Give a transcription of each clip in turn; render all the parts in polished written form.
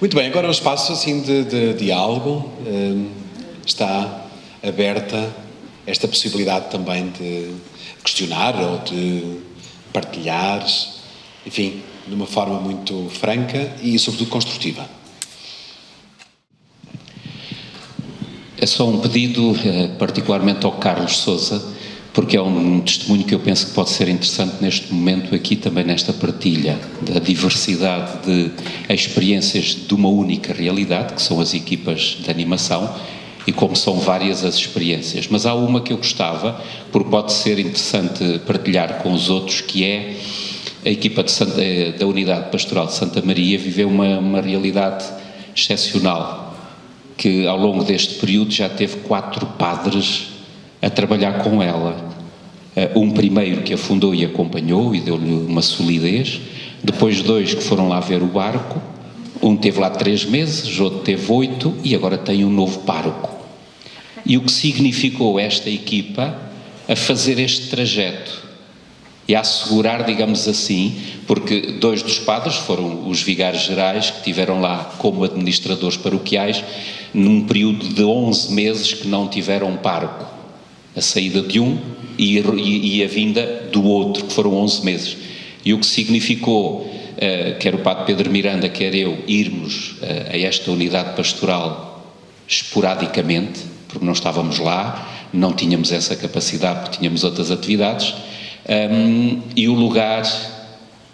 Muito bem, agora o espaço assim de diálogo, está aberta esta possibilidade também de questionar ou de partilhar, enfim, de uma forma muito franca e sobretudo construtiva. É só um pedido, particularmente ao Carlos Sousa, porque é um testemunho que eu penso que pode ser interessante neste momento aqui também nesta partilha da diversidade de experiências de uma única realidade, que são as equipas de animação, e como são várias as experiências. Mas há uma que eu gostava, porque pode ser interessante partilhar com os outros, que é a equipa da Unidade Pastoral de Santa Maria viveu uma realidade excepcional, que ao longo deste período já teve 4 padres a trabalhar com ela. Um primeiro que a fundou e acompanhou e deu-lhe uma solidez, depois 2 que foram lá ver o barco, um teve lá 3 meses, outro teve 8 e agora tem um novo pároco. E o que significou esta equipa a fazer este trajeto e a assegurar, digamos assim, porque 2 dos padres foram os vigários gerais que tiveram lá como administradores paroquiais num período de 11 meses que não tiveram pároco. A saída de um e a vinda do outro, que foram 11 meses. E o que significou, quer o padre Pedro Miranda, quer eu, irmos a esta unidade pastoral esporadicamente, porque não estávamos lá, não tínhamos essa capacidade, porque tínhamos outras atividades, e o lugar,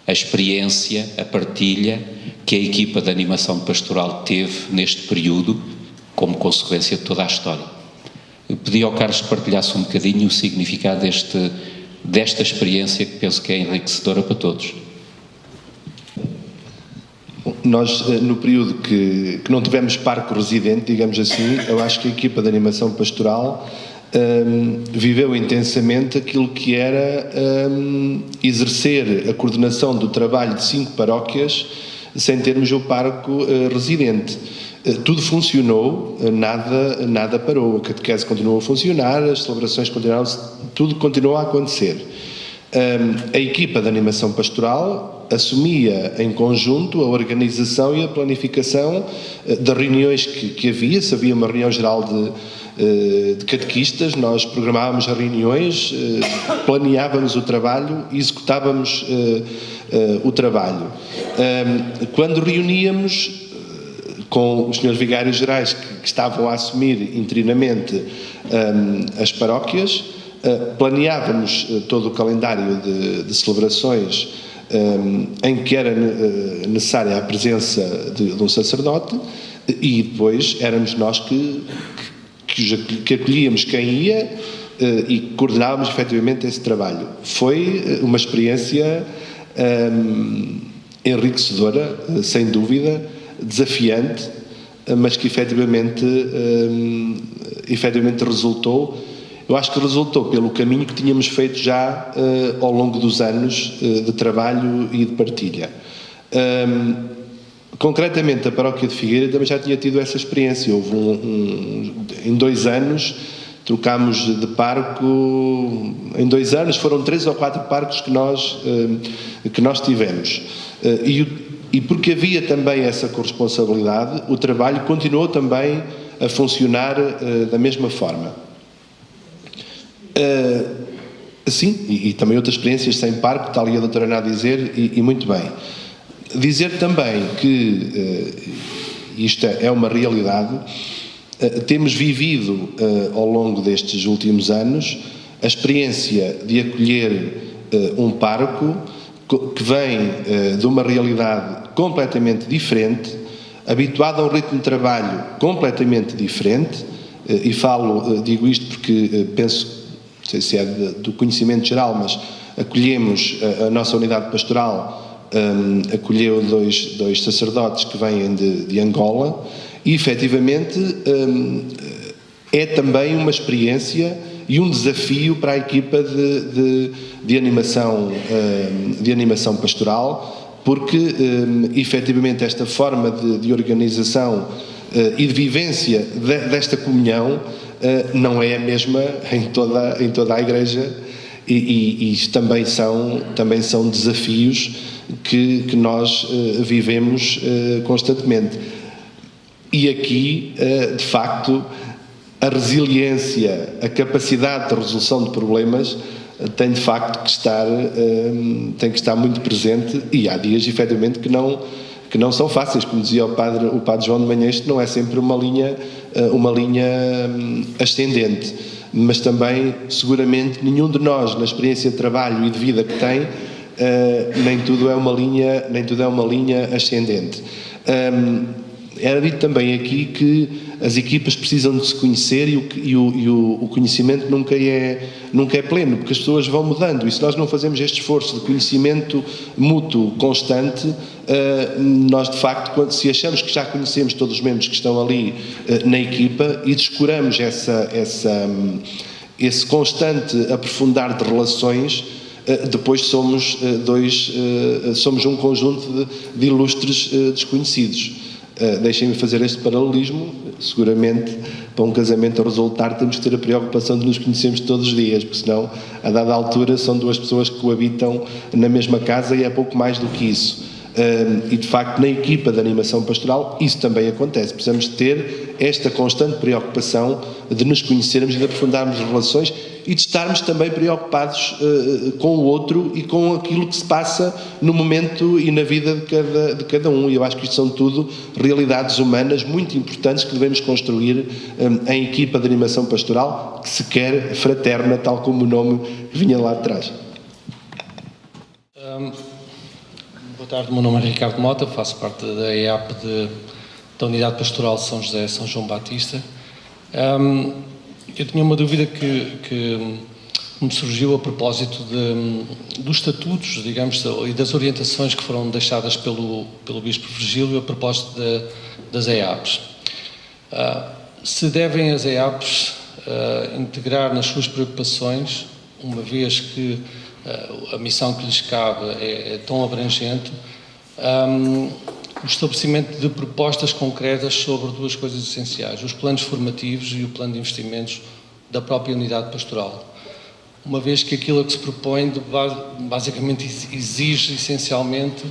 a experiência, a partilha que a equipa de animação pastoral teve neste período, como consequência de toda a história. Eu pedi ao Carlos que partilhasse um bocadinho o significado desta experiência, que penso que é enriquecedora para todos. Nós, no período que não tivemos parque residente, digamos assim, eu acho que a equipa de animação pastoral viveu intensamente aquilo que era exercer a coordenação do trabalho de 5 paróquias sem termos o parque residente. Tudo funcionou, nada parou, a catequese continuou a funcionar, as celebrações continuaram, tudo continuou a acontecer. A equipa de animação pastoral assumia em conjunto a organização e a planificação das reuniões que havia. Se havia uma reunião geral de catequistas, nós programávamos as reuniões, planeávamos o trabalho e executávamos o trabalho. Quando reuníamos com os senhores vigários gerais que estavam a assumir interinamente as paróquias, planeávamos todo o calendário de celebrações em que era necessária a presença de um sacerdote, e depois éramos nós que acolhíamos quem ia e coordenávamos efetivamente esse trabalho. Foi uma experiência enriquecedora, sem dúvida, desafiante, mas que efetivamente resultou. Eu acho que resultou pelo caminho que tínhamos feito já ao longo dos anos de trabalho e de partilha. Concretamente, a paróquia de Figueira também já tinha tido essa experiência. Houve em 2 anos trocámos de parco. Em 2 anos foram 3 ou 4 parcos que nós tivemos. E porque havia também essa corresponsabilidade, o trabalho continuou também a funcionar da mesma forma. Sim, e também outras experiências sem parque, está ali a doutora Ana a dizer, e muito bem. Dizer também que isto é uma realidade, temos vivido ao longo destes últimos anos a experiência de acolher um pároco que vem de uma realidade completamente diferente, habituado a um ritmo de trabalho completamente diferente, e digo isto porque penso, não sei se é do conhecimento geral, mas acolhemos a nossa unidade pastoral, acolheu dois sacerdotes que vêm de Angola, e efetivamente é também uma experiência e um desafio para a equipa de animação pastoral, porque efetivamente esta forma de organização e de vivência desta comunhão não é a mesma em toda a Igreja, E isto também são desafios que nós vivemos constantemente. E aqui, de facto, a resiliência, a capacidade de resolução de problemas tem de facto que estar muito presente, e há dias, efetivamente, que não são fáceis. Como dizia o padre João de manhã, isto não é sempre uma linha ascendente, mas também, seguramente, nenhum de nós, na experiência de trabalho e de vida que tem, nem tudo é uma linha ascendente. Era dito também aqui que as equipas precisam de se conhecer e o conhecimento nunca é pleno, porque as pessoas vão mudando, e se nós não fazemos este esforço de conhecimento mútuo constante, nós de facto, se achamos que já conhecemos todos os membros que estão ali na equipa e descuramos esse constante aprofundar de relações, depois somos um conjunto de ilustres desconhecidos. Deixem-me fazer este paralelismo. Seguramente, para um casamento a resultar, temos que ter a preocupação de nos conhecermos todos os dias, porque senão, a dada altura, são duas pessoas que coabitam na mesma casa e é pouco mais do que isso. E, de facto, na equipa de animação pastoral, isso também acontece. Precisamos ter esta constante preocupação de nos conhecermos e de aprofundarmos as relações e de estarmos também preocupados com o outro e com aquilo que se passa no momento e na vida de cada um. E eu acho que isto são tudo realidades humanas muito importantes que devemos construir em equipa de animação pastoral, que se quer fraterna, tal como o nome vinha lá atrás. Boa tarde, meu nome é Ricardo Mota, faço parte da EAP da Unidade Pastoral São José São João Batista. Eu tinha uma dúvida que me surgiu a propósito dos estatutos, digamos, e das orientações que foram deixadas pelo Bispo Virgílio a propósito das EAPs. Se devem as EAPs integrar nas suas preocupações, uma vez que a missão que lhes cabe é tão abrangente, o estabelecimento de propostas concretas sobre duas coisas essenciais: os planos formativos e o plano de investimentos da própria unidade pastoral. Uma vez que aquilo a que se propõe basicamente exige essencialmente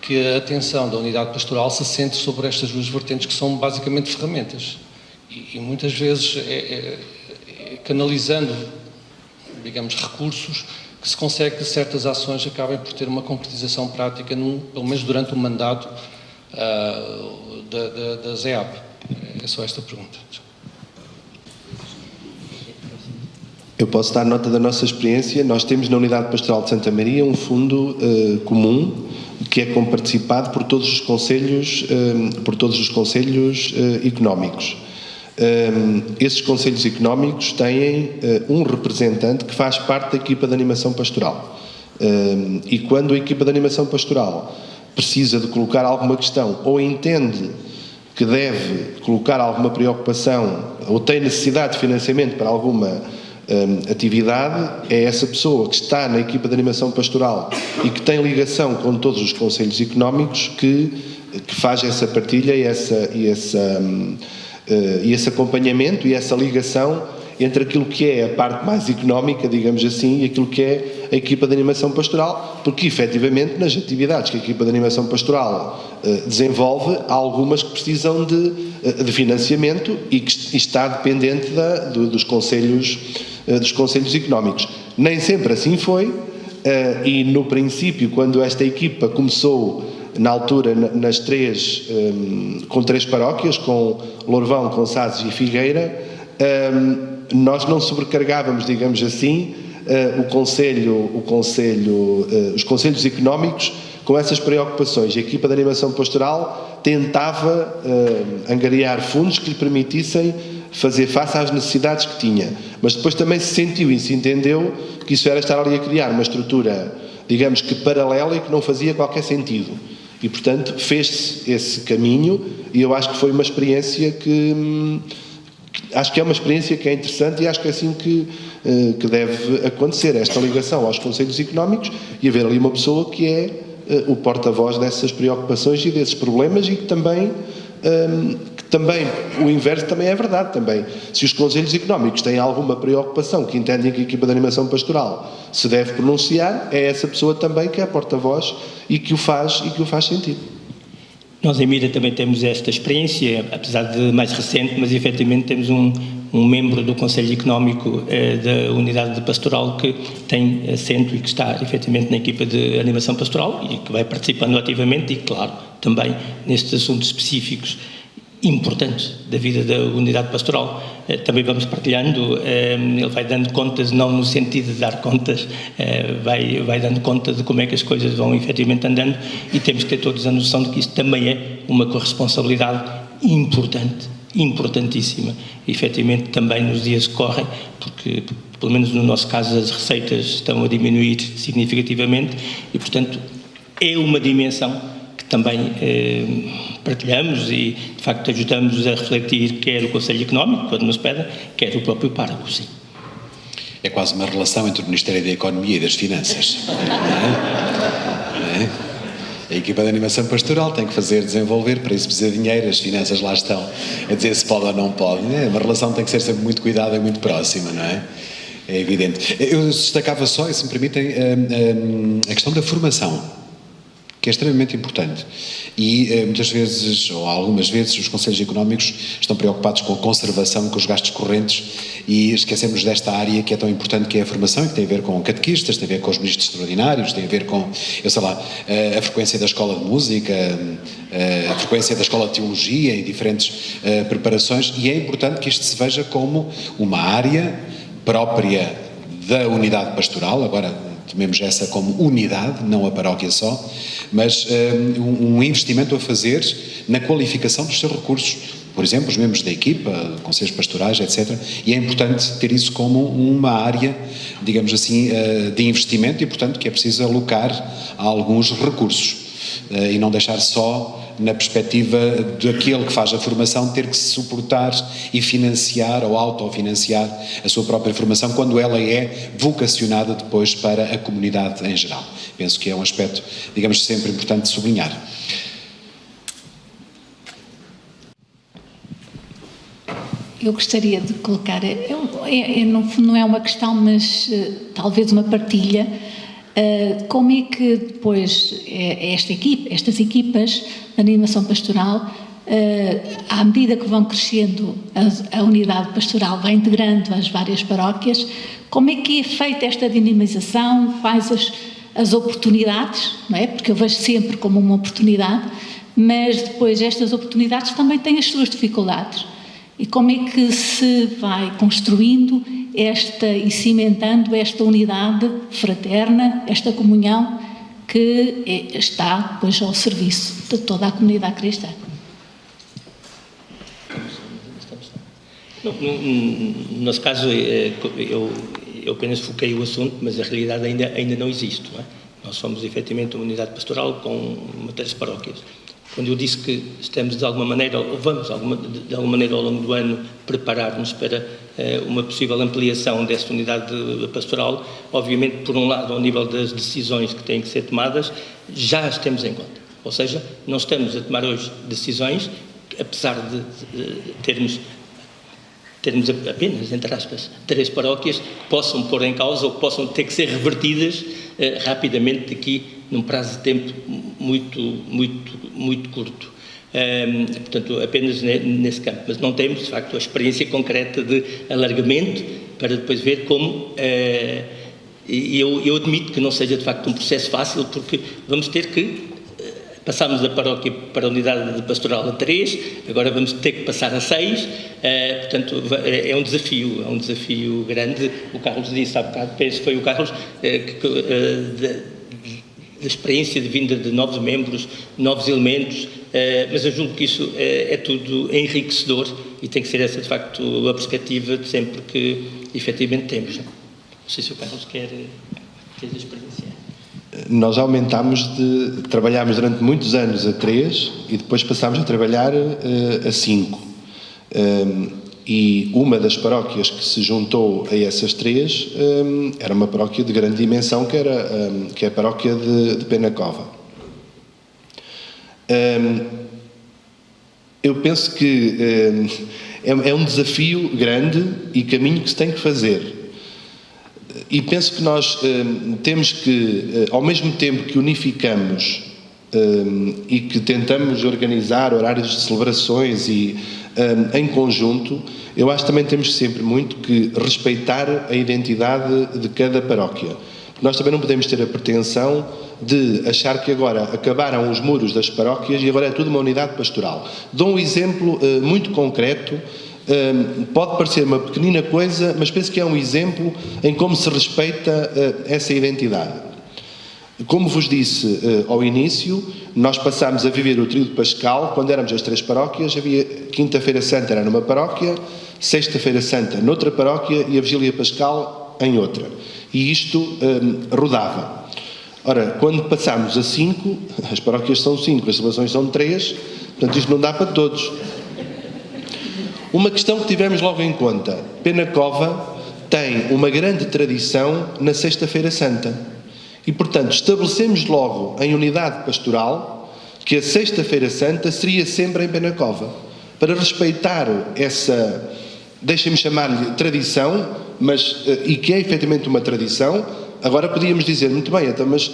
que a atenção da unidade pastoral se centre sobre estas duas vertentes, que são basicamente ferramentas. E muitas vezes canalizando, digamos, recursos, que se consegue que certas ações acabem por ter uma concretização prática, pelo menos durante o mandato da ZEAP. É só esta pergunta. Eu posso dar nota da nossa experiência. Nós temos na Unidade Pastoral de Santa Maria um fundo comum que é comparticipado por todos os conselhos, económicos. Esses conselhos económicos têm um representante que faz parte da equipa de animação pastoral. E quando a equipa de animação pastoral precisa de colocar alguma questão ou entende que deve colocar alguma preocupação ou tem necessidade de financiamento para alguma atividade, é essa pessoa que está na equipa de animação pastoral e que tem ligação com todos os conselhos económicos que faz essa partilha e esse acompanhamento e essa ligação entre aquilo que é a parte mais económica, digamos assim, e aquilo que é a equipa de animação pastoral, porque efetivamente nas atividades que a equipa de animação pastoral desenvolve, há algumas que precisam de financiamento e que está dependente dos conselhos económicos. Nem sempre assim foi, e no princípio, quando esta equipa começou, na altura, com 3 paróquias, com Lourvão, Consazes e Figueira, nós não sobrecargávamos, digamos assim, os conselhos económicos com essas preocupações. A equipa de animação pastoral tentava angariar fundos que lhe permitissem fazer face às necessidades que tinha, mas depois também se sentiu e se entendeu que isso era estar ali a criar uma estrutura, digamos que paralela, e que não fazia qualquer sentido. E, portanto, fez-se esse caminho, e eu acho que foi uma experiência que é uma experiência que é interessante, e acho que é assim que deve acontecer, esta ligação aos conselhos económicos, e haver ali uma pessoa que é o porta-voz dessas preocupações e desses problemas, e que também que também, o inverso também é verdade também. Se os conselhos económicos têm alguma preocupação, que entendem que a equipa de animação pastoral se deve pronunciar, é essa pessoa também que é a porta-voz e que o faz sentir. Nós em Mira também temos esta experiência, apesar de mais recente, mas efetivamente temos um membro do Conselho Económico da Unidade de Pastoral que tem assento e que está efetivamente na equipa de animação pastoral e que vai participando ativamente e, claro, também nestes assuntos específicos importantes da vida da unidade pastoral. Também vamos partilhando, ele vai dando contas, não no sentido de dar contas, vai dando conta de como é que as coisas vão efetivamente andando e temos que ter todos a noção de que isso também é uma corresponsabilidade importante, importantíssima, efetivamente também nos dias que correm, porque pelo menos no nosso caso as receitas estão a diminuir significativamente e portanto é uma dimensão que também partilhamos e, de facto, ajudamos a refletir quer o Conselho Económico, quando nos pedem, quer o próprio pároco, sim. É quase uma relação entre o Ministério da Economia e das Finanças. Não é? A equipa de animação pastoral tem que desenvolver, para isso precisa de dinheiro, as finanças lá estão a dizer se pode ou não pode. Uma relação tem que ser sempre muito cuidada e muito próxima, não é? É evidente. Eu destacava só, e se me permitem, a questão da formação, que é extremamente importante. E muitas vezes, ou algumas vezes, os conselhos económicos estão preocupados com a conservação, com os gastos correntes e esquecemos desta área que é tão importante, que é a formação, e que tem a ver com catequistas, tem a ver com os ministros extraordinários, tem a ver com, a frequência da escola de música, a frequência da escola de teologia e diferentes preparações, e é importante que isto se veja como uma área própria da unidade pastoral. Agora, tomemos essa como unidade, não a paróquia só, mas um investimento a fazer na qualificação dos seus recursos. Por exemplo, os membros da equipa, conselhos pastorais, etc. E é importante ter isso como uma área, digamos assim, de investimento e, portanto, que é preciso alocar alguns recursos e não deixar só na perspectiva daquele que faz a formação ter que se suportar e financiar ou autofinanciar a sua própria formação quando ela é vocacionada depois para a comunidade em geral. Penso que é um aspecto, digamos, sempre importante de sublinhar. Eu gostaria de colocar, não é uma questão, mas talvez uma partilha. Como é que depois estas equipas de animação pastoral, à medida que vão crescendo, a unidade pastoral vai integrando as várias paróquias, como é que é feita esta dinamização, quais as oportunidades, não é? Porque eu vejo sempre como uma oportunidade, mas depois estas oportunidades também têm as suas dificuldades. E como é que se vai construindo e cimentando esta unidade fraterna, esta comunhão que está, pois, ao serviço de toda a comunidade cristã? No nosso caso, eu apenas foquei o assunto, mas a realidade ainda não existe, não é? Nós somos, efetivamente, uma unidade pastoral com 3 paróquias. Quando eu disse que estamos, de alguma maneira, ou vamos, de alguma maneira, ao longo do ano, preparar-nos para uma possível ampliação desta unidade pastoral, obviamente, por um lado, ao nível das decisões que têm que ser tomadas, já as temos em conta. Ou seja, não estamos a tomar hoje decisões, apesar de termos apenas, entre aspas, 3 paróquias que possam pôr em causa ou que possam ter que ser revertidas rapidamente daqui num prazo de tempo muito curto. Portanto, apenas nesse campo. Mas não temos, de facto, a experiência concreta de alargamento para depois ver como... E eu admito que não seja, de facto, um processo fácil, porque vamos ter que... Passámos da paróquia para a unidade de pastoral a 3, agora vamos ter que passar a 6, portanto é um desafio grande. O Carlos disse há bocado, penso que foi o Carlos, da experiência de vinda de novos membros, novos elementos, mas eu julgo que isso é tudo enriquecedor e tem que ser essa, de facto, a perspectiva de sempre que efetivamente temos. Não sei se o Carlos quer ter a experiência. Nós trabalhámos durante muitos anos a 3 e depois passámos a trabalhar a 5. E uma das paróquias que se juntou a essas 3 era uma paróquia de grande dimensão, que é a paróquia de Penacova. Eu penso que é um desafio grande e caminho que se tem que fazer. E penso que nós temos que, ao mesmo tempo que unificamos e que tentamos organizar horários de celebrações e em conjunto, eu acho que também temos sempre muito que respeitar a identidade de cada paróquia. Nós também não podemos ter a pretensão de achar que agora acabaram os muros das paróquias e agora é tudo uma unidade pastoral. Dou um exemplo muito concreto, pode parecer uma pequenina coisa, mas penso que é um exemplo em como se respeita essa identidade. Como vos disse ao início, nós passámos a viver o tríodo pascal quando éramos as 3 paróquias. Havia Quinta-feira Santa era numa paróquia, Sexta-feira Santa noutra paróquia e a Vigília Pascal em outra. E isto rodava. Ora, quando passámos a 5, as paróquias são 5, as celebrações são 3, portanto isto não dá para todos. Uma questão que tivemos logo em conta: Penacova tem uma grande tradição na Sexta-feira Santa. E, portanto, estabelecemos logo em unidade pastoral que a Sexta-feira Santa seria sempre em Penacova, para respeitar essa, deixem-me chamar-lhe tradição, mas, e que é efetivamente uma tradição. Agora podíamos dizer, muito bem, então, mas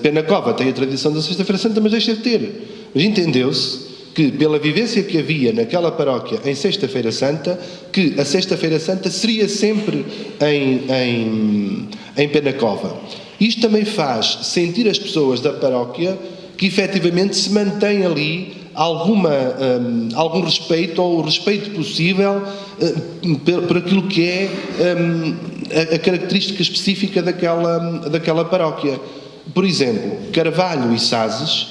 Penacova tem a tradição da Sexta-feira Santa, mas deixa de ter. Mas entendeu-se que, pela vivência que havia naquela paróquia em Sexta-feira Santa, que a Sexta-feira Santa seria sempre em Penacova. Isto também faz sentir as pessoas da paróquia que efetivamente se mantém ali algum respeito, ou o respeito possível por aquilo que é a característica específica daquela paróquia. Por exemplo, Carvalho e Sazes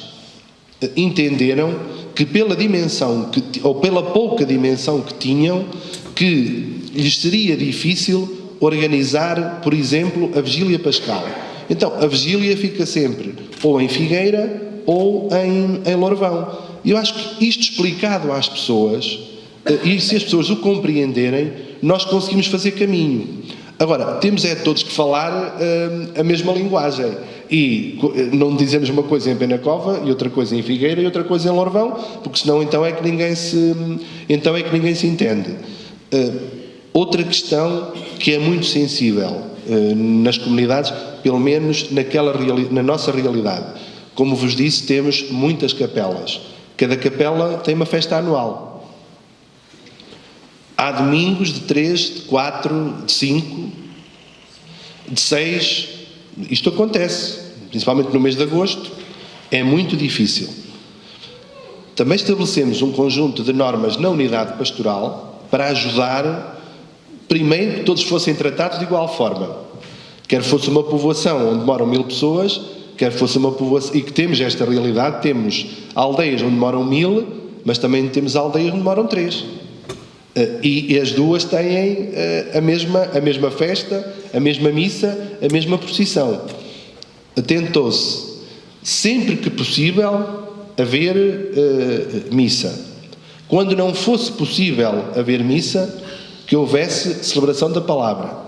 entenderam que pela dimensão, ou pela pouca dimensão que tinham, que lhes seria difícil organizar, por exemplo, a Vigília Pascal. Então, a Vigília fica sempre ou em Figueira ou em Lourvão. E eu acho que isto explicado às pessoas, e se as pessoas o compreenderem, nós conseguimos fazer caminho. Agora, temos todos que falar a mesma linguagem. E não dizemos uma coisa em Penacova e outra coisa em Figueira e outra coisa em Lourvão, porque senão então é que ninguém se entende. Outra questão que é muito sensível nas comunidades, pelo menos na nossa realidade. Como vos disse, temos muitas capelas. Cada capela tem uma festa anual. Há domingos de 3, de 4, de 5, de 6. Isto acontece, principalmente no mês de agosto. É muito difícil. Também estabelecemos um conjunto de normas na unidade pastoral para ajudar, primeiro, que todos fossem tratados de igual forma. Quer fosse uma povoação onde moram 1000 pessoas, quer fosse uma povoação, e que temos esta realidade, temos aldeias onde moram 1000, mas também temos aldeias onde moram 3. E as duas têm a mesma festa, a mesma missa, a mesma procissão. Tentou-se, sempre que possível, haver missa. Quando não fosse possível haver missa, que houvesse celebração da palavra.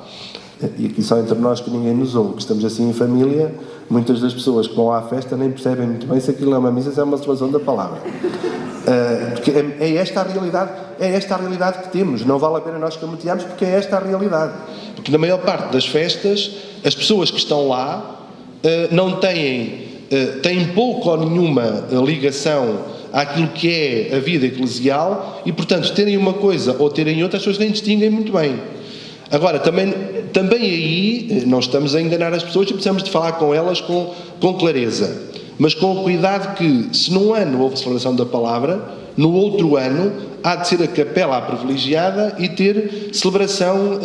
E aqui só entre nós, que ninguém nos ouve, que estamos assim em família, muitas das pessoas que vão à festa nem percebem muito bem se aquilo é uma missa, se é uma celebração da palavra. Porque é esta a realidade que temos. Não vale a pena nós camutearmos, porque é esta a realidade. Porque na maior parte das festas, as pessoas que estão lá não têm pouco ou nenhuma ligação àquilo que é a vida eclesial e, portanto, terem uma coisa ou terem outra, as pessoas nem distinguem muito bem. Agora, também aí, não estamos a enganar as pessoas e precisamos de falar com elas com clareza. Mas com o cuidado que, se num ano houve celebração da palavra, no outro ano há de ser a capela a privilegiada e ter celebração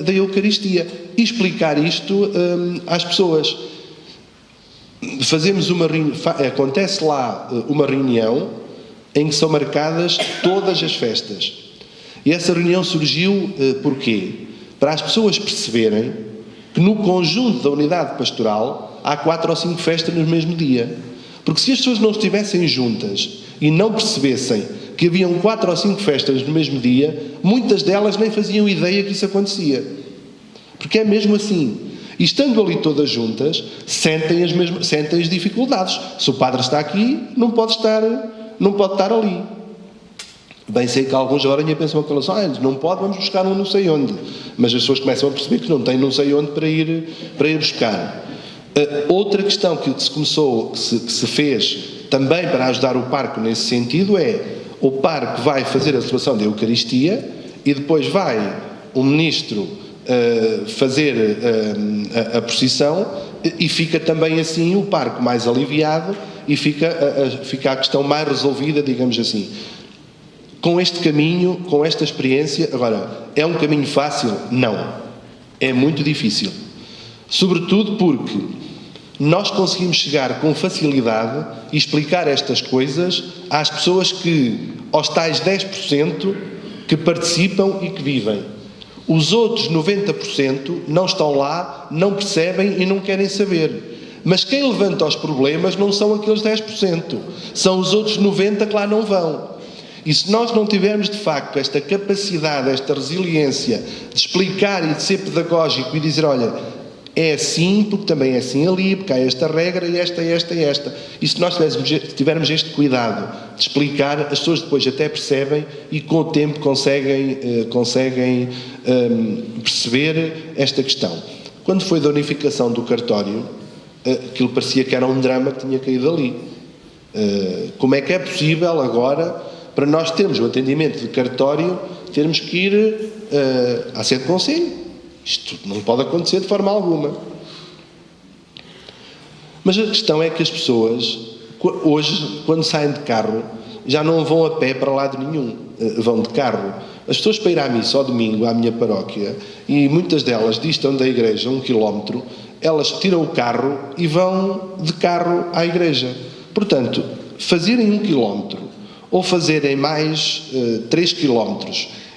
da Eucaristia. E explicar isto às pessoas. Acontece lá uma reunião em que são marcadas todas as festas. E essa reunião surgiu porquê? Para as pessoas perceberem que no conjunto da unidade pastoral há 4 ou 5 festas no mesmo dia. Porque se as pessoas não estivessem juntas e não percebessem que haviam 4 ou 5 festas no mesmo dia, muitas delas nem faziam ideia que isso acontecia. Porque é mesmo assim. E estando ali todas juntas, sentem as dificuldades. Se o padre está aqui, não pode estar ali. Bem sei que alguns agora ainda pensam aquelas, não pode, vamos buscar um não sei onde. Mas as pessoas começam a perceber que não têm não sei onde para ir buscar. Outra questão que se fez também para ajudar o parque nesse sentido é, o parque vai fazer a celebração da Eucaristia e depois vai o ministro fazer a procissão e fica também assim o parque mais aliviado e fica a questão mais resolvida, digamos assim. Com este caminho, com esta experiência, agora, é um caminho fácil? Não. É muito difícil. Sobretudo porque nós conseguimos chegar com facilidade e explicar estas coisas às pessoas aos tais 10% que participam e que vivem. Os outros 90% não estão lá, não percebem e não querem saber. Mas quem levanta os problemas não são aqueles 10%, são os outros 90% que lá não vão. E se nós não tivermos, de facto, esta capacidade, esta resiliência de explicar e de ser pedagógico e dizer, olha, é assim, porque também é assim ali, porque há esta regra e esta. E se nós tivermos este cuidado de explicar, as pessoas depois até percebem e com o tempo conseguem perceber esta questão. Quando foi da unificação do cartório, aquilo parecia que era um drama que tinha caído ali. Como é que é possível agora, para nós termos o atendimento de cartório, termos que ir à sede de conselho? Isto não pode acontecer de forma alguma. Mas a questão é que as pessoas, hoje, quando saem de carro, já não vão a pé para lado nenhum, vão de carro. As pessoas para ir à missa ao domingo, à minha paróquia, e muitas delas distam da igreja 1 km, elas tiram o carro e vão de carro à igreja. Portanto, fazerem 1 km, ou fazerem mais 3 km,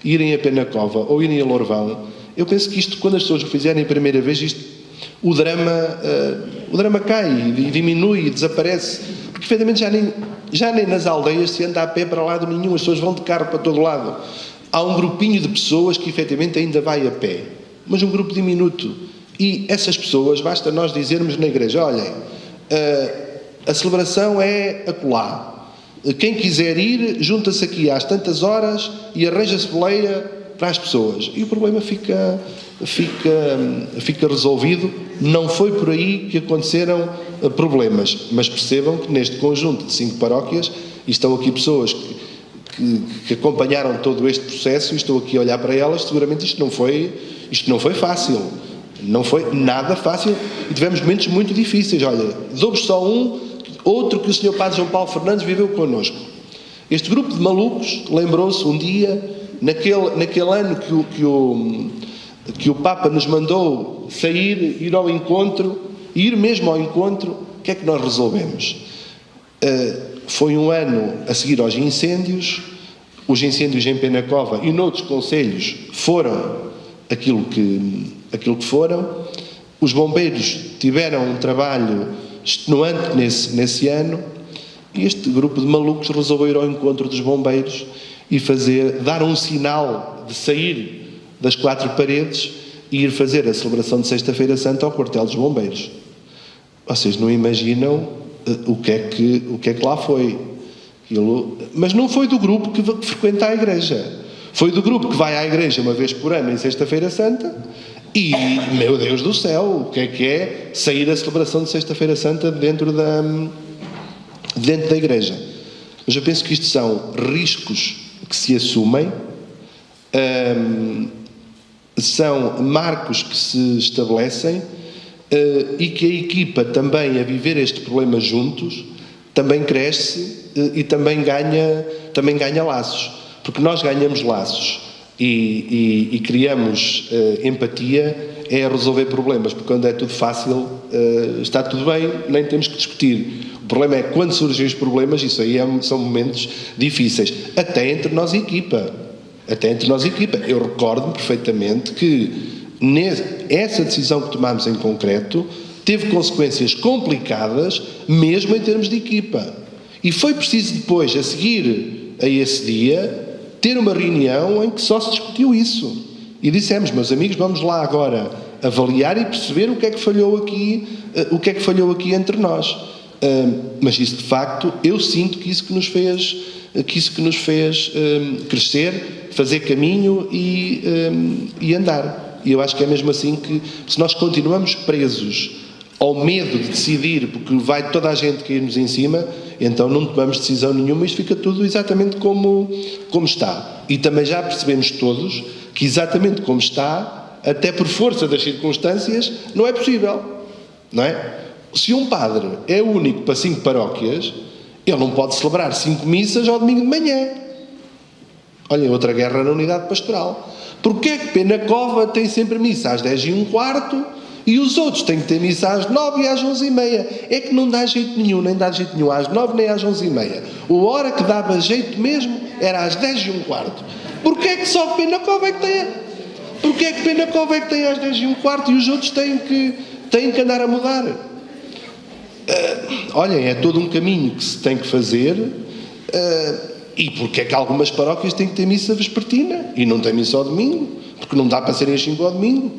irem a Penacova ou irem a Lourvão, eu penso que isto, quando as pessoas o fizerem a primeira vez, o drama cai e diminui e desaparece, porque efetivamente já nem nas aldeias se anda a pé para lado nenhum, as pessoas vão de carro para todo lado. Há um grupinho de pessoas que efetivamente ainda vai a pé, mas um grupo diminuto. E essas pessoas, basta nós dizermos na igreja, olhem, a celebração é acolá. Quem quiser ir, junta-se aqui às tantas horas e arranja-se boleia para as pessoas. E o problema fica resolvido. Não foi por aí que aconteceram problemas. Mas percebam que neste conjunto de 5 paróquias, e estão aqui pessoas que acompanharam todo este processo, e estou aqui a olhar para elas, seguramente isto não foi fácil. Não foi nada fácil. E tivemos momentos muito difíceis. Olha, dou-vos só outro que o Sr. Padre João Paulo Fernandes viveu connosco. Este grupo de malucos lembrou-se um dia, naquele ano que o Papa nos mandou sair, ir ao encontro, ir mesmo ao encontro, o que é que nós resolvemos? Foi um ano a seguir aos incêndios, os incêndios em Penacova e noutros concelhos foram aquilo que foram, os bombeiros tiveram um trabalho extenuante nesse ano, e este grupo de malucos resolveu ir ao encontro dos bombeiros e dar um sinal de sair das 4 paredes e ir fazer a celebração de Sexta-feira Santa ao quartel dos bombeiros. Vocês não imaginam o que é que lá foi. Mas não foi do grupo que frequenta a igreja. Foi do grupo que vai à igreja uma vez por ano em Sexta-feira Santa e, meu Deus do céu, o que é sair da celebração de Sexta-feira Santa dentro da igreja. Mas eu penso que isto são riscos que se assumem, são marcos que se estabelecem e que a equipa também, a viver este problema juntos, também cresce e também ganha laços. Porque nós ganhamos laços e criamos empatia a resolver problemas, porque quando é tudo fácil, está tudo bem, nem temos que discutir. O problema é quando surgem os problemas, isso aí são momentos difíceis, até entre nós e equipa. Eu recordo-me perfeitamente que essa decisão que tomámos em concreto teve consequências complicadas, mesmo em termos de equipa. E foi preciso depois, a seguir a esse dia, ter uma reunião em que só se discutiu isso. E dissemos, meus amigos, vamos lá agora avaliar e perceber o que é que falhou aqui entre nós. Mas isso, de facto, eu sinto que isso que nos fez crescer, fazer caminho e andar. E eu acho que é mesmo assim que, se nós continuamos presos ao medo de decidir, porque vai toda a gente cair-nos em cima, então não tomamos decisão nenhuma e isto fica tudo exatamente como está. E também já percebemos todos que exatamente como está, até por força das circunstâncias, não é possível. Não é? Se um padre é único para 5 paróquias, ele não pode celebrar 5 missas ao domingo de manhã. Olhem, outra guerra na unidade pastoral. Porquê é que Penacova tem sempre missa às 10h15 e os outros têm que ter missa às 9 e às 11h30? É que não dá jeito nenhum, nem dá jeito nenhum às 9 nem às 11h30. A hora que dava jeito mesmo era às 10h15. Porquê é que só Penacova é que tem? Porquê é que Penacova é que tem às 10h15 e os outros têm que andar a mudar? Olhem, é todo um caminho que se tem que fazer. E porque é que algumas paróquias têm que ter missa vespertina e não têm missa ao domingo? Porque não dá para serem às 5 ao domingo.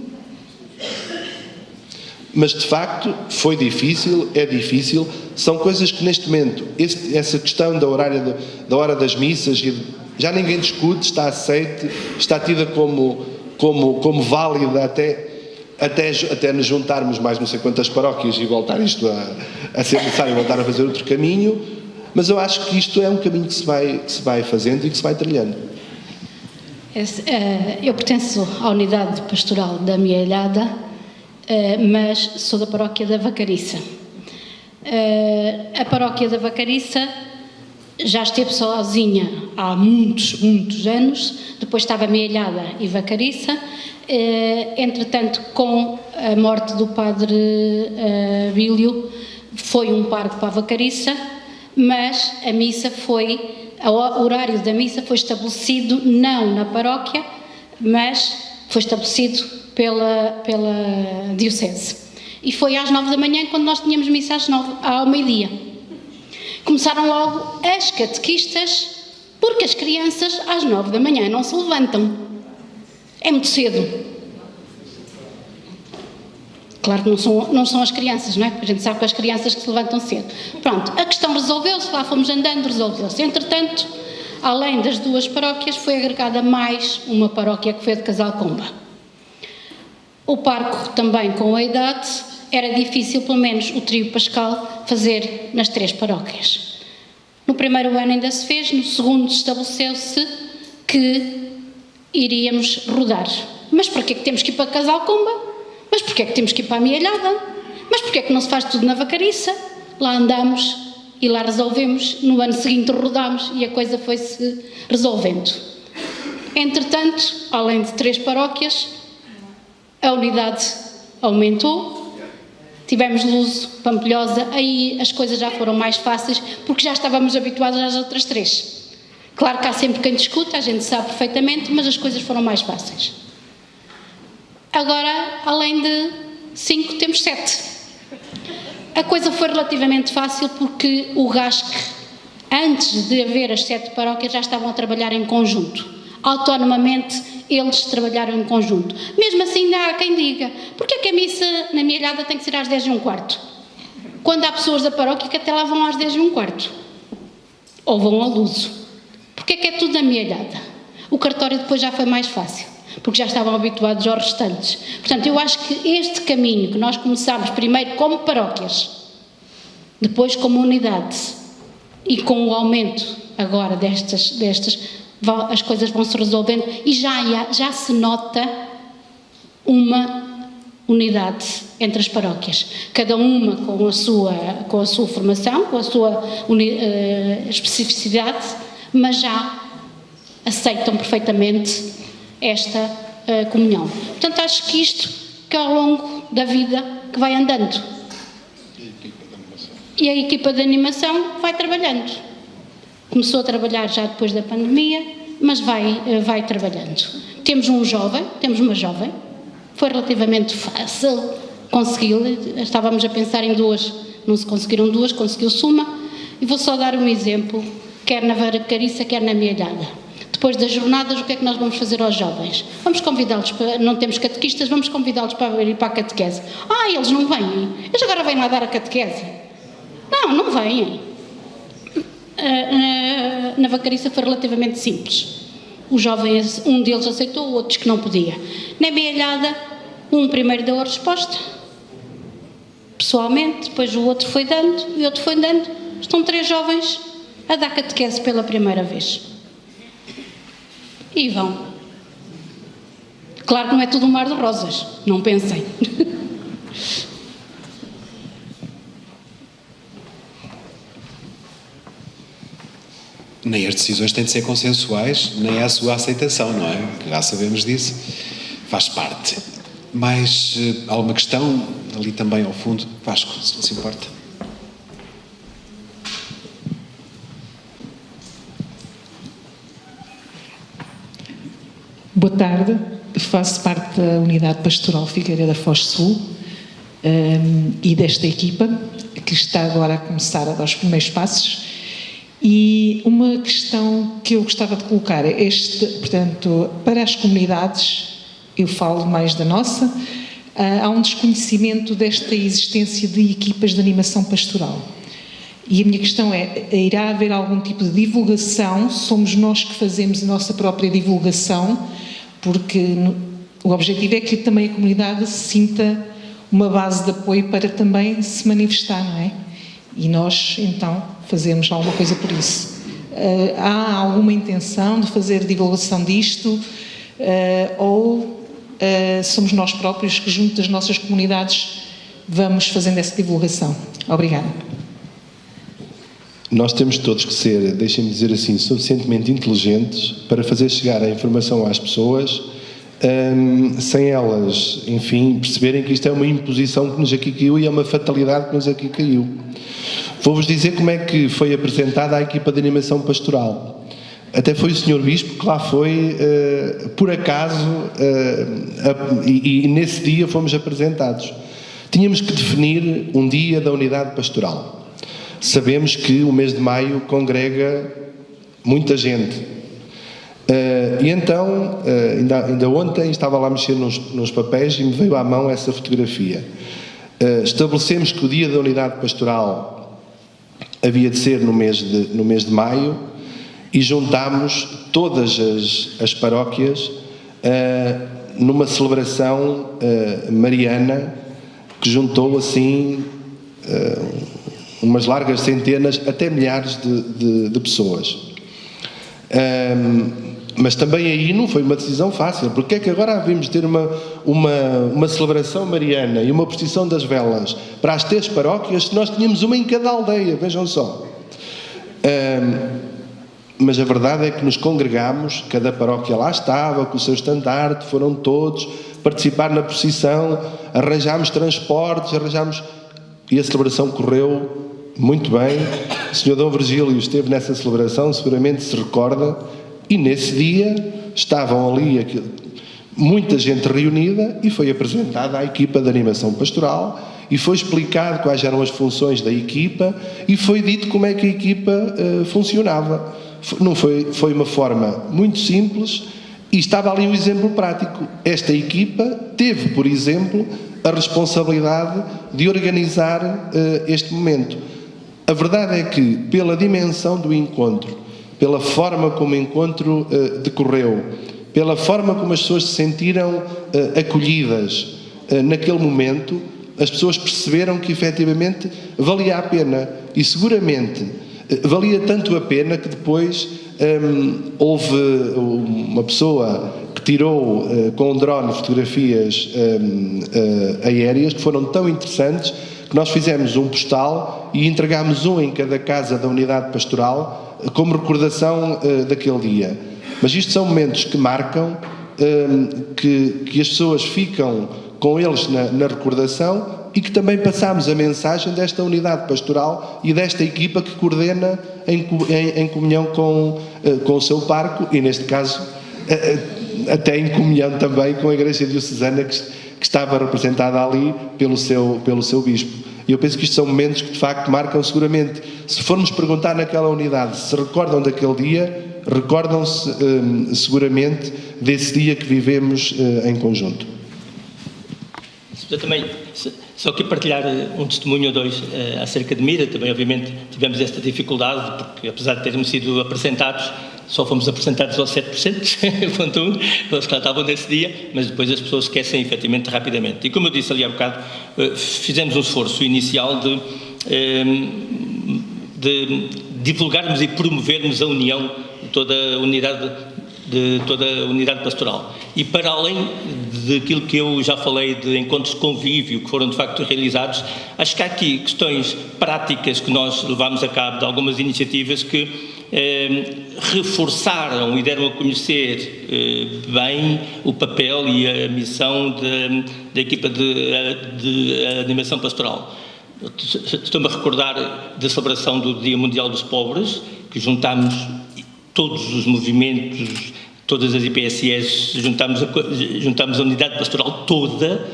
Mas de facto foi difícil, é difícil. São coisas que neste momento, essa questão da hora das missas, já ninguém discute, está aceite, está tida como válida até nos juntarmos mais não sei quantas paróquias e voltar isto a ser necessário voltar a fazer outro caminho. Mas eu acho que isto é um caminho que se vai fazendo e que se vai trilhando. Eu pertenço à unidade pastoral da Mielhada, mas sou da paróquia da Vacariça. A paróquia da Vacariça já esteve sozinha há muitos, muitos anos, depois estava Mielhada e Vacariça. Entretanto, com a morte do padre Bílio, foi um parque para a Vacariça, mas a missa o horário da missa foi estabelecido não na paróquia, mas foi estabelecido pela diocese. E foi às 9 da manhã, quando nós tínhamos missa ao meio-dia. Começaram logo as catequistas, porque as crianças às 9 da manhã não se levantam. É muito cedo. Claro que não são as crianças, não é? Porque a gente sabe que as crianças que se levantam cedo. Pronto, a questão resolveu-se, lá fomos andando, resolveu-se. Entretanto, além das 2 paróquias, foi agregada mais uma paróquia que foi a de Casalcomba. O parco também com a idade, era difícil pelo menos o trio pascal fazer nas 3 paróquias. No primeiro ano ainda se fez, no segundo estabeleceu-se que iríamos rodar. Mas para que é que temos que ir para Casalcomba? Mas porquê é que temos que ir para a Mielhada? Mas porquê é que não se faz tudo na Vacariça? Lá andamos e lá resolvemos, no ano seguinte rodámos e a coisa foi-se resolvendo. Entretanto, além de 3 paróquias, a unidade aumentou, tivemos Luso, Pampilhosa, aí as coisas já foram mais fáceis, porque já estávamos habituados às outras 3. Claro que há sempre quem discute, a gente sabe perfeitamente, mas as coisas foram mais fáceis. Agora, além de 5, temos 7. A coisa foi relativamente fácil porque o RASC, antes de haver as 7 paróquias, já estavam a trabalhar em conjunto. Autonomamente, eles trabalharam em conjunto. Mesmo assim, ainda há quem diga, porquê é que a missa na Mielhada tem que ser às 10h15? Quando há pessoas da paróquia que até lá vão às 10h15. Ou vão ao Luso. Porquê é que é tudo na Mielhada? O cartório depois já foi mais fácil, porque já estavam habituados aos restantes. Portanto, eu acho que este caminho que nós começámos primeiro como paróquias, depois como unidade, e com o aumento agora destas as coisas vão se resolvendo e já se nota uma unidade entre as paróquias, cada uma com a sua formação, com a sua especificidade, mas já aceitam perfeitamente esta comunhão. Portanto, acho que isto que ao longo da vida que vai andando. E a equipa de animação vai trabalhando. Começou a trabalhar já depois da pandemia, mas vai trabalhando. Temos uma jovem, foi relativamente fácil consegui-la, estávamos a pensar em 2, não se conseguiram 2, conseguiu-se uma, e vou só dar um exemplo, quer na Vacariça, quer na Mielhada. Depois das jornadas, o que é que nós vamos fazer aos jovens? Vamos convidá-los para, não temos catequistas, vamos convidá-los para ir para a catequese. Eles não vêm, eles agora vêm lá dar a catequese. Não vêm. Na Vacaria foi relativamente simples. Os jovens, um deles aceitou, outros que não podia. Na Mealhada, um primeiro deu a resposta, pessoalmente, depois o outro foi dando, e o outro foi dando. Estão 3 jovens a dar catequese pela primeira vez. E vão. Claro que não é tudo um mar de rosas, não pensem. Nem as decisões têm de ser consensuais, nem a sua aceitação, não é? Já sabemos disso, faz parte. Mas há uma questão ali também ao fundo, Vasco, se não se importa. Boa tarde, faço parte da Unidade Pastoral Figueira da Foz Sul e desta equipa que está agora a começar a dar os primeiros passos. E uma questão que eu gostava de colocar é portanto, para as comunidades, eu falo mais da nossa, há um desconhecimento desta existência de equipas de animação pastoral. E a minha questão é, irá haver algum tipo de divulgação? Somos nós que fazemos a nossa própria divulgação? Porque o objetivo é que também a comunidade sinta uma base de apoio para também se manifestar, não é? E nós, então, fazemos alguma coisa por isso. Há alguma intenção de fazer divulgação disto? Ou somos nós próprios que, junto das nossas comunidades, vamos fazendo essa divulgação? Obrigada. Nós temos todos que ser, deixem-me dizer assim, suficientemente inteligentes para fazer chegar a informação às pessoas, sem elas, enfim, perceberem que isto é uma imposição que nos aqui caiu e é uma fatalidade que nos aqui caiu. Vou-vos dizer como é que foi apresentada a equipa de animação pastoral. Até foi o Sr. Bispo que lá foi, por acaso, e nesse dia fomos apresentados. Tínhamos que definir um dia da unidade pastoral. Sabemos que o mês de maio congrega muita gente. E então, ainda ontem, estava lá a mexer nos papéis e me veio à mão essa fotografia. Estabelecemos que o dia da unidade pastoral havia de ser no mês de maio e juntámos todas as paróquias numa celebração mariana que juntou assim umas largas centenas até milhares de pessoas. Mas também aí não foi uma decisão fácil, porque é que agora havíamos de ter uma celebração mariana e uma procissão das velas para as 3 paróquias se nós tínhamos uma em cada aldeia, vejam só. Mas a verdade é que nos congregámos, cada paróquia lá estava, com o seu estandarte, foram todos participar na procissão, arranjámos transportes, e a celebração correu muito bem. O Sr. Dom Virgílio esteve nessa celebração, seguramente se recorda, e nesse dia estavam ali muita gente reunida e foi apresentada a equipa de animação pastoral e foi explicado quais eram as funções da equipa e foi dito como é que a equipa funcionava. Foi uma forma muito simples e estava ali um exemplo prático. Esta equipa teve, por exemplo, a responsabilidade de organizar este momento. A verdade é que, pela dimensão do encontro, pela forma como o encontro decorreu, pela forma como as pessoas se sentiram acolhidas naquele momento, as pessoas perceberam que efetivamente valia a pena e seguramente valia tanto a pena que depois houve uma pessoa que tirou com um drone fotografias aéreas que foram tão interessantes que nós fizemos um postal e entregámos um em cada casa da unidade pastoral como recordação daquele dia. Mas isto são momentos que marcam, que as pessoas ficam com eles na recordação e que também passamos a mensagem desta unidade pastoral e desta equipa que coordena em comunhão com o seu parco e, neste caso, até em comunhão também com a Igreja Diocesana que estava representada ali pelo seu bispo. E eu penso que isto são momentos que de facto marcam seguramente. Se formos perguntar naquela unidade se recordam daquele dia, recordam-se seguramente desse dia que vivemos em conjunto. Também, Só que partilhar um testemunho ou dois acerca de Mira, também obviamente tivemos esta dificuldade, porque apesar de termos sido apresentados, só fomos apresentados aos 7%, eles que lá estavam nesse dia, mas depois as pessoas esquecem efetivamente rapidamente. E como eu disse ali há bocado, fizemos um esforço inicial de divulgarmos e promovermos a união de toda a unidade pastoral. E para além daquilo que eu já falei de encontros de convívio que foram de facto realizados, acho que há aqui questões práticas que nós levámos a cabo de algumas iniciativas que reforçaram e deram a conhecer bem o papel e a missão da equipa de animação pastoral. Estou-me a recordar da celebração do Dia Mundial dos Pobres, que juntámos todos os movimentos, todas as IPSS, juntámos a unidade pastoral toda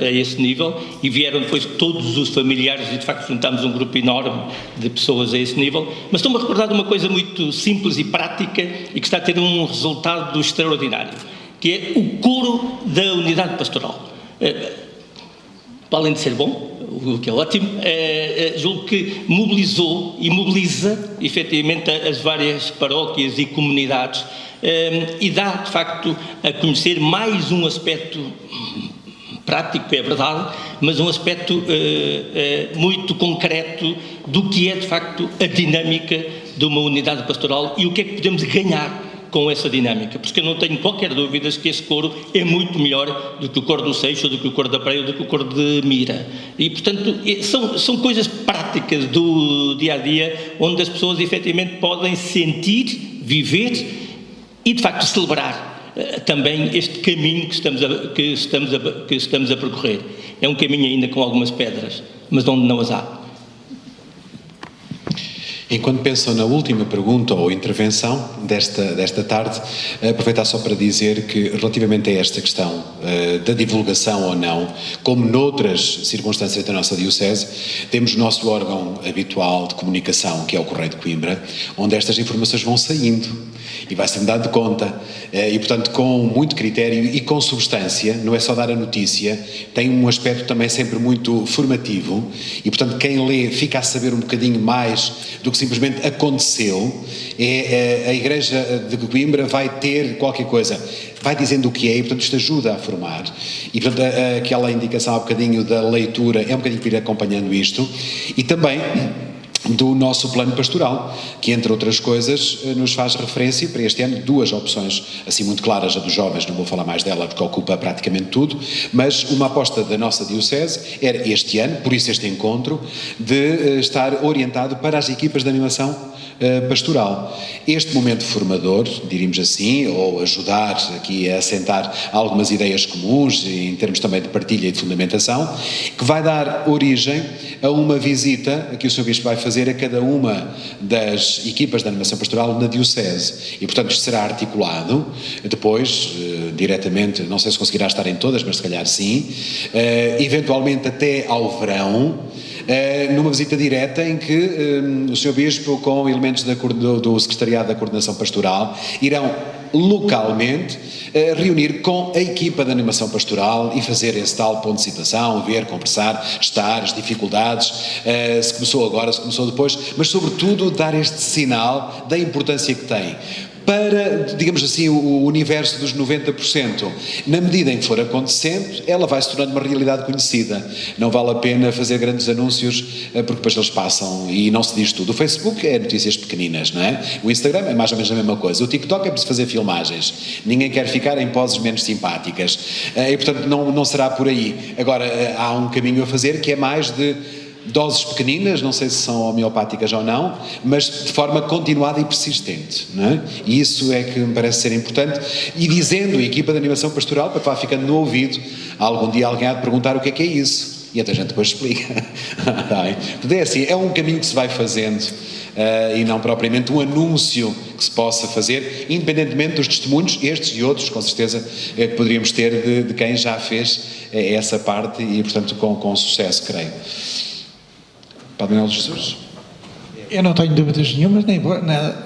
a esse nível, e vieram depois todos os familiares e de facto juntámos um grupo enorme de pessoas a esse nível. Mas estou-me a recordar de uma coisa muito simples e prática e que está a ter um resultado extraordinário, que é o coro da unidade pastoral. Para além de ser bom, o que é ótimo, julgo que mobilizou e mobiliza efetivamente as várias paróquias e comunidades e dá de facto a conhecer mais um aspecto prático, é verdade, mas um aspecto muito concreto do que é de facto a dinâmica de uma unidade pastoral e o que é que podemos ganhar com essa dinâmica, porque eu não tenho qualquer dúvida que esse coro é muito melhor do que o coro do Seixo, do que o coro da Praia, ou do que o coro de Mira. E, portanto, são coisas práticas do dia-a-dia, onde as pessoas efetivamente podem sentir, viver e, de facto, celebrar também este caminho que estamos a percorrer. É um caminho ainda com algumas pedras, mas onde não as há. Enquanto pensam na última pergunta ou intervenção desta tarde, aproveitar só para dizer que, relativamente a esta questão da divulgação ou não, como noutras circunstâncias da nossa Diocese, temos o nosso órgão habitual de comunicação, que é o Correio de Coimbra, onde estas informações vão saindo e vai-se dando conta. E, portanto, com muito critério e com substância, não é só dar a notícia, tem um aspecto também sempre muito formativo e, portanto, quem lê fica a saber um bocadinho mais do que simplesmente aconteceu. A Igreja de Coimbra vai ter qualquer coisa, vai dizendo o que é e, portanto, isto ajuda a formar. E, portanto, aquela indicação há um bocadinho da leitura é um bocadinho para ir acompanhando isto. E também do nosso plano pastoral, que, entre outras coisas, nos faz referência para este ano duas opções, assim muito claras. A dos jovens, não vou falar mais dela porque ocupa praticamente tudo, mas uma aposta da nossa Diocese era este ano, por isso este encontro, de estar orientado para as equipas de animação pastoral. Este momento formador, diríamos assim, ou ajudar aqui a assentar algumas ideias comuns, em termos também de partilha e de fundamentação, que vai dar origem a uma visita que o Sr. Bispo vai fazer a cada uma das equipas de animação pastoral na Diocese. E, portanto, isto será articulado depois, diretamente, não sei se conseguirá estar em todas, mas se calhar sim, eventualmente até ao verão, numa visita direta em que o Sr. Bispo, com elementos do Secretariado da Coordenação Pastoral, irão localmente reunir com a equipa de animação pastoral e fazer esse tal ponto de situação, ver, conversar, estar, as dificuldades, se começou agora, se começou depois, mas sobretudo dar este sinal da importância que tem para, digamos assim, o universo dos 90%. Na medida em que for acontecendo, ela vai se tornando uma realidade conhecida. Não vale a pena fazer grandes anúncios, porque depois eles passam e não se diz tudo. O Facebook é notícias pequeninas, não é? O Instagram é mais ou menos a mesma coisa. O TikTok é preciso fazer filmagens. Ninguém quer ficar em poses menos simpáticas. E, portanto, não será por aí. Agora, há um caminho a fazer que é mais de doses pequeninas, não sei se são homeopáticas ou não, mas de forma continuada e persistente, não é? E isso é que me parece ser importante. E dizendo a equipa de animação pastoral, para ficando no ouvido, algum dia alguém há de perguntar o que é isso. E até a gente depois explica. Portanto, é assim, é um caminho que se vai fazendo e não propriamente um anúncio que se possa fazer, independentemente dos testemunhos, estes e outros, com certeza, que poderíamos ter de quem já fez essa parte e, portanto, com sucesso, creio. Padre Manuel Jesus? Eu não tenho dúvidas nenhumas,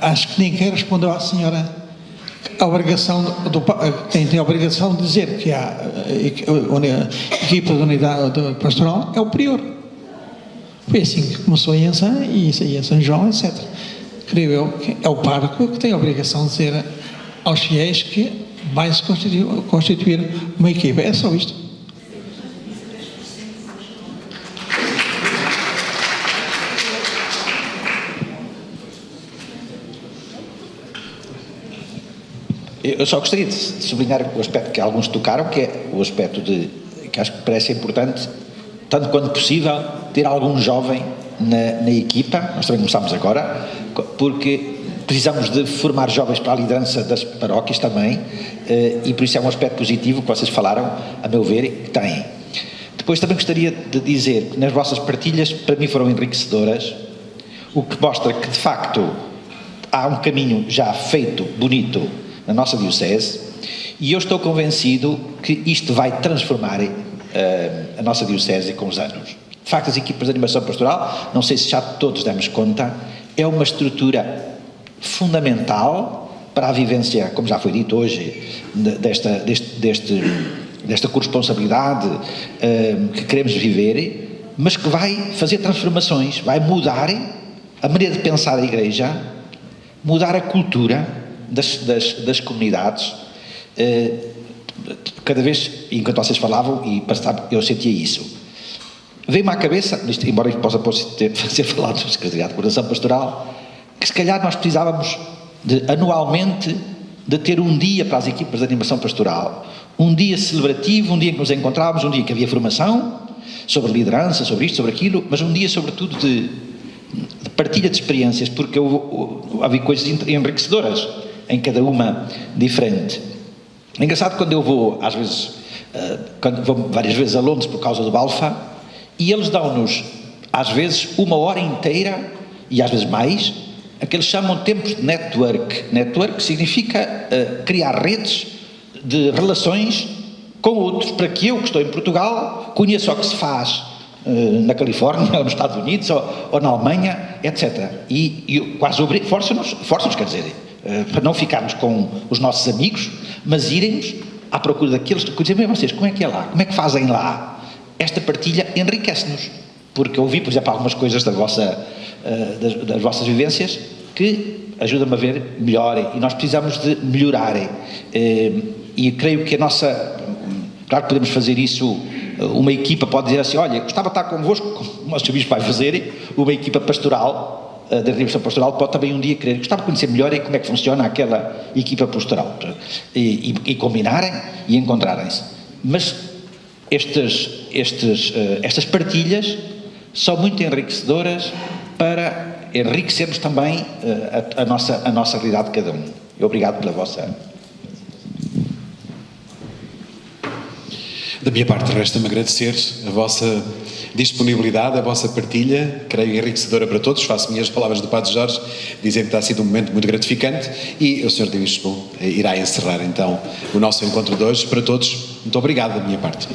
acho que ninguém respondeu à senhora a obrigação tem a obrigação de dizer que a equipa da unidade pastoral é o prior. Foi assim que começou em Ansan e em São João, etc. Creio eu que é o pároco que tem a obrigação de dizer aos fiéis que vai se constituir uma equipa. É só isto. Eu só gostaria de sublinhar o aspecto que alguns tocaram, que é o aspecto que acho que parece importante, tanto quanto possível, ter algum jovem na equipa. Nós também começamos agora, porque precisamos de formar jovens para a liderança das paróquias também, e por isso é um aspecto positivo que vocês falaram, a meu ver, que têm. Depois também gostaria de dizer que nas vossas partilhas, para mim, foram enriquecedoras, o que mostra que, de facto, há um caminho já feito, bonito, na nossa diocese, e eu estou convencido que isto vai transformar a nossa diocese com os anos. De facto, as equipas de animação pastoral, não sei se já todos demos conta, é uma estrutura fundamental para a vivência, como já foi dito hoje, desta corresponsabilidade que queremos viver, mas que vai fazer transformações, vai mudar a maneira de pensar a Igreja, mudar a cultura das comunidades. Cada vez, enquanto vocês falavam, e eu sentia isso, veio-me à cabeça, embora isto possa ser falado no Secretariado de Coordenação Pastoral, que se calhar nós precisávamos anualmente de ter um dia para as equipas de animação pastoral, um dia celebrativo, um dia em que nos encontrávamos, um dia que havia formação sobre liderança, sobre isto, sobre aquilo, mas um dia sobretudo de partilha de experiências, porque havia coisas enriquecedoras em cada uma diferente. É engraçado quando eu vou, às vezes, quando vou várias vezes a Londres por causa do Alfa, e eles dão-nos, às vezes, 1 hora inteira, e às vezes mais, a que eles chamam tempos de network. Network significa criar redes de relações com outros, para que eu, que estou em Portugal, conheça o que se faz na Califórnia, ou nos Estados Unidos, ou na Alemanha, etc. E quase forçam-nos, quer dizer, para não ficarmos com os nossos amigos, mas irem-nos à procura daqueles que dizem, bem, vocês, como é que é lá? Como é que fazem lá? Esta partilha enriquece-nos, porque eu ouvi, por exemplo, algumas coisas das vossas vivências que ajudam-me a ver melhor, e nós precisamos de melhorar, e creio que claro que podemos fazer isso, uma equipa pode dizer assim, olha, gostava de estar convosco, como o nosso bispo vai fazer, uma equipa pastoral, da animação pastoral, pode também um dia querer, gostava de conhecer melhor como é que funciona aquela equipa pastoral, e combinarem e encontrarem-se. Mas estas partilhas são muito enriquecedoras para enriquecermos também a nossa realidade de cada um. Obrigado pela vossa... Da minha parte, resta-me agradecer a vossa disponibilidade, a vossa partilha, creio enriquecedora para todos. Faço minhas palavras do Padre Jorge, dizendo que está sido um momento muito gratificante, e o Sr. Bispo irá encerrar então o nosso encontro de hoje. Para todos, muito obrigado da minha parte.